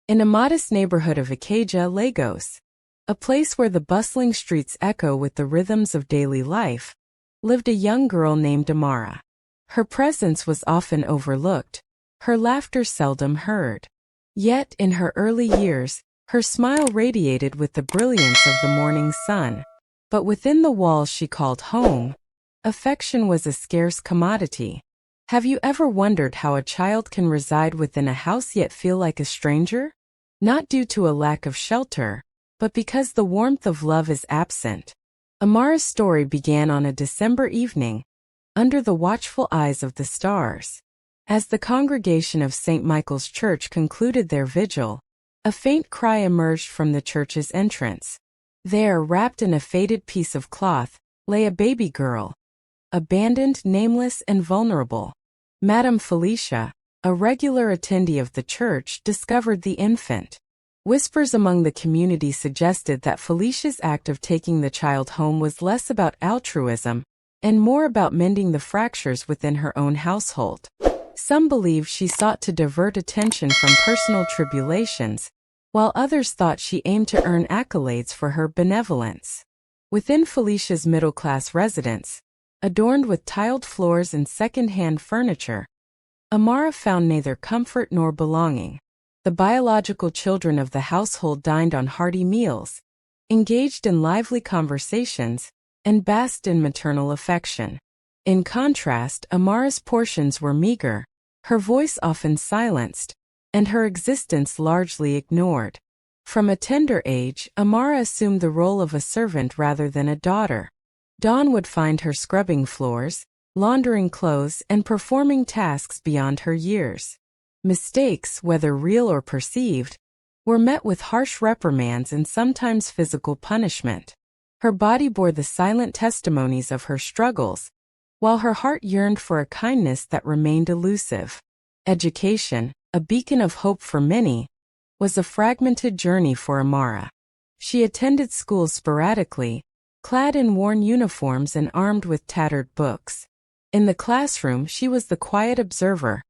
In a modest neighborhood of Ikeja, Lagos, a place where the bustling streets echo with the rhythms of daily life, lived a young girl named Amara. Her presence was often overlooked, her laughter seldom heard. Yet, in her early years, her smile radiated with the brilliance of the morning sun. But within the walls she called home, affection was a scarce commodity. Have you ever wondered how a child can reside within a house yet feel like a stranger? Not due to a lack of shelter, but because the warmth of love is absent. Amara's story began on a December evening, under the watchful eyes of the stars. As the congregation of St. Michael's Church concluded their vigil, a faint cry emerged from the church's entrance. There, wrapped in a faded piece of cloth, lay a baby girl, abandoned, nameless, and vulnerable. Madame Felicia, a regular attendee of the church, discovered the infant. Whispers among the community suggested that Felicia's act of taking the child home was less about altruism and more about mending the fractures within her own household. Some believed she sought to divert attention from personal tribulations, while others thought she aimed to earn accolades for her benevolence. Within Felicia's middle-class residence, adorned with tiled floors and second-hand furniture, Amara found neither comfort nor belonging. The biological children of the household dined on hearty meals, engaged in lively conversations, and basked in maternal affection. In contrast, Amara's portions were meager, her voice often silenced, and her existence largely ignored. From a tender age, Amara assumed the role of a servant rather than a daughter. Dawn would find her scrubbing floors, laundering clothes, and performing tasks beyond her years. Mistakes, whether real or perceived, were met with harsh reprimands and sometimes physical punishment. Her body bore the silent testimonies of her struggles, while her heart yearned for a kindness that remained elusive. Education, a beacon of hope for many, was a fragmented journey for Amara. She attended school sporadically, clad in worn uniforms and armed with tattered books. In the classroom, she was the quiet observer,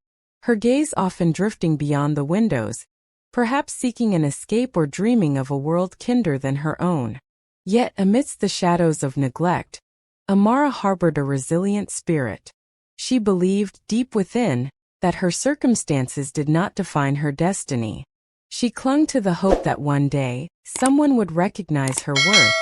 her gaze often drifting beyond the windows, perhaps seeking an escape or dreaming of a world kinder than her own. Yet, amidst the shadows of neglect, Amara harbored a resilient spirit. She believed, deep within, that her circumstances did not define her destiny. She clung to the hope that one day, someone would recognize her worth,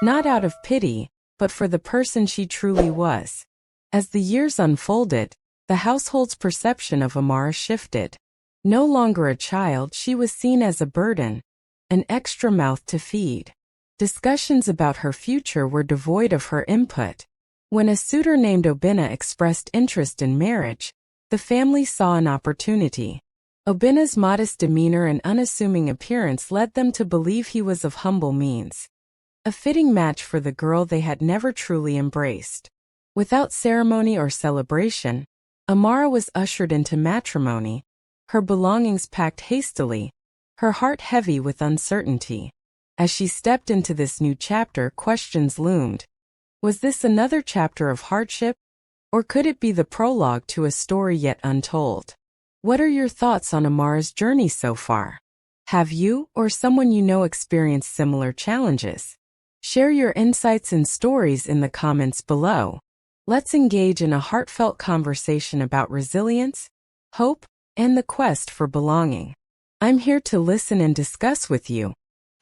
not out of pity, but for the person she truly was. As the years unfolded, the household's perception of Amara shifted. No longer a child, she was seen as a burden, an extra mouth to feed. Discussions about her future were devoid of her input. When a suitor named Obinna expressed interest in marriage, the family saw an opportunity. Obinna's modest demeanor and unassuming appearance led them to believe he was of humble means. A fitting match for the girl they had never truly embraced. Without ceremony or celebration, Amara was ushered into matrimony, her belongings packed hastily, her heart heavy with uncertainty. As she stepped into this new chapter, questions loomed. Was this another chapter of hardship, or could it be the prologue to a story yet untold? What are your thoughts on Amara's journey so far? Have you or someone you know experienced similar challenges? Share your insights and stories in the comments below. Let's engage in a heartfelt conversation about resilience, hope, and the quest for belonging. I'm here to listen and discuss with you.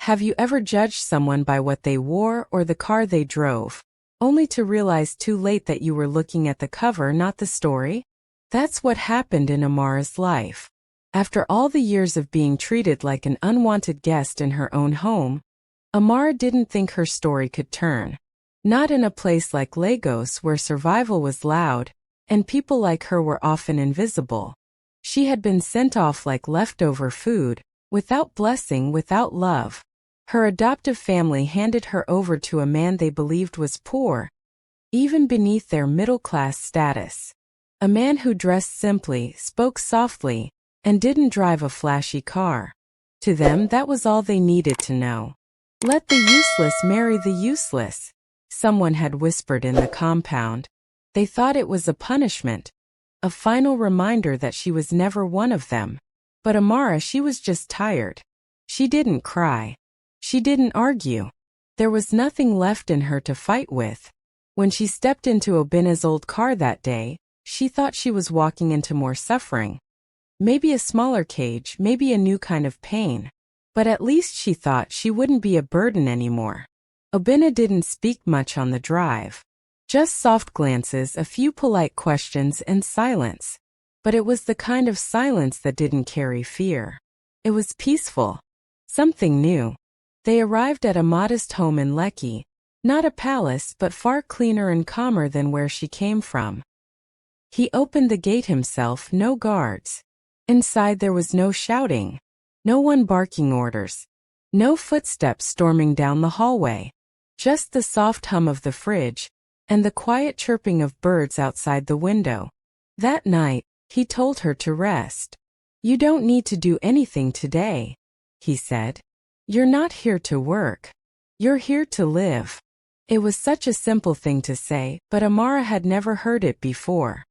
Have you ever judged someone by what they wore or the car they drove, only to realize too late that you were looking at the cover, not the story? That's what happened in Amara's life. After all the years of being treated like an unwanted guest in her own home, Amara didn't think her story could turn. Not in a place like Lagos where survival was loud, and people like her were often invisible. She had been sent off like leftover food, without blessing, without love. Her adoptive family handed her over to a man they believed was poor, even beneath their middle-class status. A man who dressed simply, spoke softly, and didn't drive a flashy car. To them, that was all they needed to know. Let the useless marry the useless, someone had whispered in the compound. They thought it was a punishment, a final reminder that she was never one of them. But Amara, she was just tired. She didn't cry. She didn't argue. There was nothing left in her to fight with. When she stepped into Obina's old car that day, she thought she was walking into more suffering. Maybe a smaller cage, maybe a new kind of pain. But at least she thought she wouldn't be a burden anymore. Obina didn't speak much on the drive. Just soft glances, a few polite questions, and silence. But it was the kind of silence that didn't carry fear. It was peaceful. Something new. They arrived at a modest home in Lekki. Not a palace, but far cleaner and calmer than where she came from. He opened the gate himself, no guards. Inside there was no shouting. No one barking orders. No footsteps storming down the hallway. Just the soft hum of the fridge, and the quiet chirping of birds outside the window. That night, he told her to rest. "You don't need to do anything today," he said. "You're not here to work. You're here to live." It was such a simple thing to say, but Amara had never heard it before.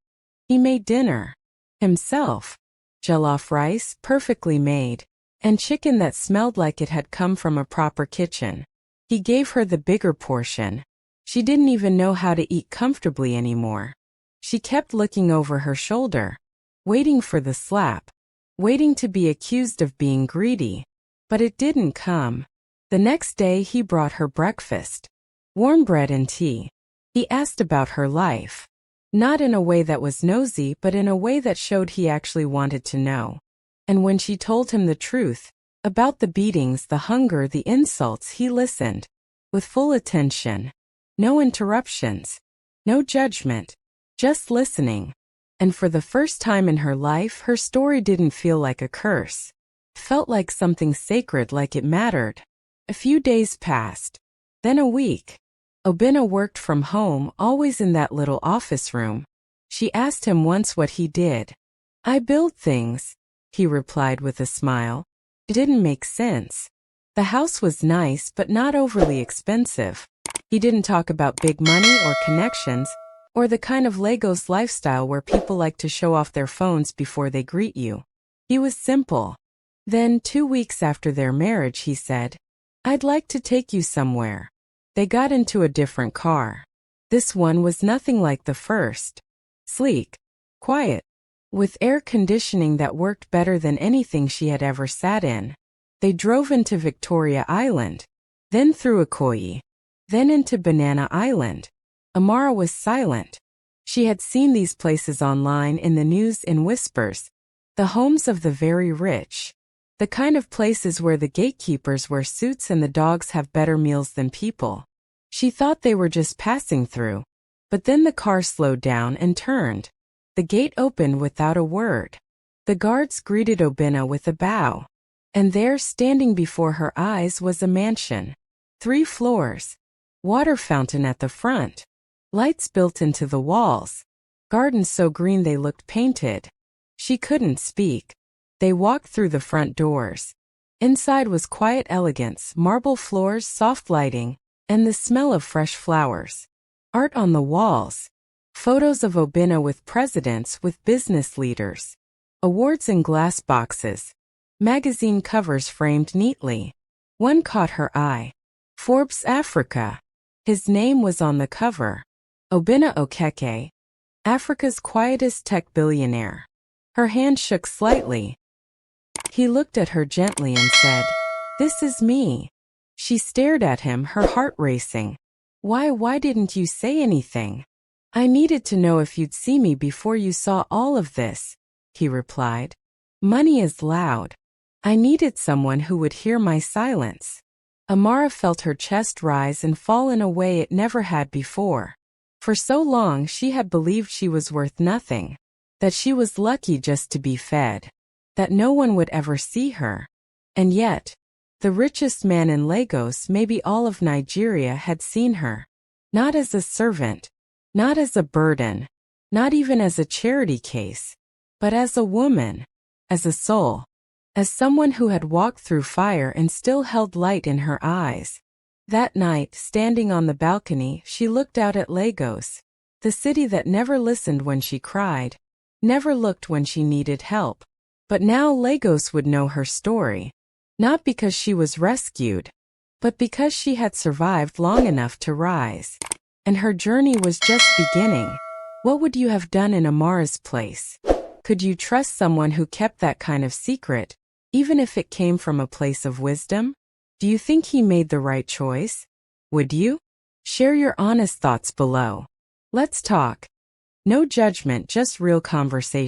He made dinner. Himself. Jollof rice, perfectly made, and chicken that smelled like it had come from a proper kitchen. He gave her the bigger portion. She didn't even know how to eat comfortably anymore. She kept looking over her shoulder, waiting for the slap, waiting to be accused of being greedy. But it didn't come. The next day he brought her breakfast. Warm bread and tea. He asked about her life. Not in a way that was nosy, but in a way that showed he actually wanted to know. And when she told him the truth, about the beatings, the hunger, the insults, he listened. With full attention. No interruptions. No judgment. Just listening. And for the first time in her life, her story didn't feel like a curse. It felt like something sacred, like it mattered. A few days passed. Then a week. Obina worked from home, always in that little office room. She asked him once what he did. "I build things," he replied with a smile. It didn't make sense. The house was nice, but not overly expensive. He didn't talk about big money or connections, or the kind of Lagos lifestyle where people like to show off their phones before they greet you. He was simple. Then, 2 weeks after their marriage, he said, "I'd like to take you somewhere." They got into a different car. This one was nothing like the first. Sleek. Quiet. With air conditioning that worked better than anything she had ever sat in. They drove into Victoria Island. Then through Ikoyi. Then into Banana Island. Amara was silent. She had seen these places online, in the news, in whispers. The homes of the very rich. The kind of places where the gatekeepers wear suits and the dogs have better meals than people. She thought they were just passing through. But then the car slowed down and turned. The gate opened without a word. The guards greeted Obina with a bow. And there, standing before her eyes, was a mansion. 3 floors. Water fountain at the front. Lights built into the walls. Gardens so green they looked painted. She couldn't speak. They walked through the front doors. Inside was quiet elegance, marble floors, soft lighting, and the smell of fresh flowers. Art on the walls. Photos of Obina with presidents, with business leaders. Awards in glass boxes. Magazine covers framed neatly. One caught her eye. Forbes Africa. His name was on the cover. Obina Okeke. Africa's quietest tech billionaire. Her hand shook slightly. He looked at her gently and said, "This is me." She stared at him, her heart racing. Why didn't you say anything?" "I needed to know if you'd see me before you saw all of this," he replied. "Money is loud. I needed someone who would hear my silence." Amara felt her chest rise and fall in a way it never had before. For so long she had believed she was worth nothing. That she was lucky just to be fed. That no one would ever see her. And yet, the richest man in Lagos, maybe all of Nigeria, had seen her. Not as a servant. Not as a burden. Not even as a charity case. But as a woman. As a soul. As someone who had walked through fire and still held light in her eyes. That night, standing on the balcony, she looked out at Lagos. The city that never listened when she cried. Never looked when she needed help. But now Lagos would know her story. Not because she was rescued, but because she had survived long enough to rise. And her journey was just beginning. What would you have done in Amara's place? Could you trust someone who kept that kind of secret, even if it came from a place of wisdom? Do you think he made the right choice? Would you? Share your honest thoughts below. Let's talk. No judgment, just real conversation.